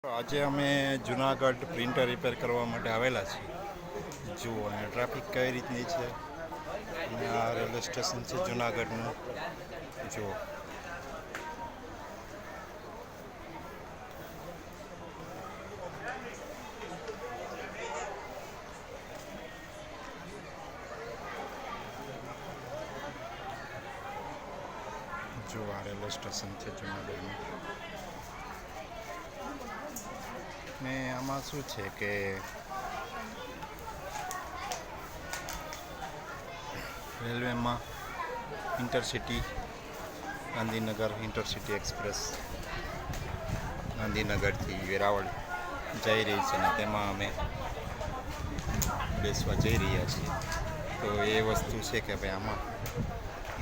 આજે અમે Junagadh printer repair કરવા માટે આવેલા છીએ. જુઓ અહીંયા ટ્રાફિક કઈ રીતની છે અને આ રેલવે સ્ટેશન છે જુનાગઢનું. જુઓ જુઓ આ રેલવે સ્ટેશન છે જુનાગઢનું. ને આમાં શું છે કે રેલવેમાં ઇન્ટરસિટી ગાંધીનગર ઇન્ટરસિટી એક્સપ્રેસ ગાંધીનગરથી વેરાવળ જઈ રહી છે ને તેમાં અમે બેસવા જઈ રહ્યા છીએ. તો એ વસ્તુ છે કે ભાઈ આમાં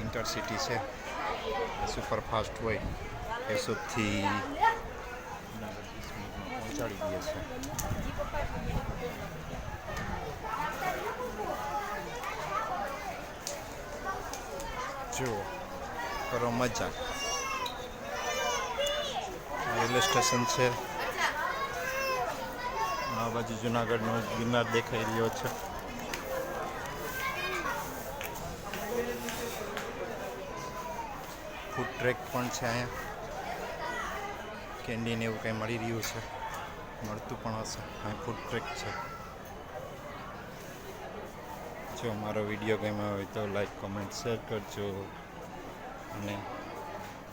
ઇન્ટરસિટી છે સુપરફાસ્ટ હોય એ સુધથી પહોંચાડી દે છે. જુઓ કરો મજા. રેલવે સ્ટેશન છે. આ બાજુ જુનાગઢનો ગિરનાર દેખાઈ રહ્યો છે. ફૂડ ટ્રેક પણ છે અહીંયા. કેન્ડીને એવું કંઈ મળી રહ્યું છે, મળતું પણ હશે. અહીં ફૂડ ટ્રેક છે. જો મારો વિડીયો ગમ્યો હોય તો લાઈક કોમેન્ટ શેર કરજો અને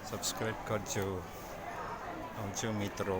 સબસ્ક્રાઈબ કરજો. આવજો મિત્રો.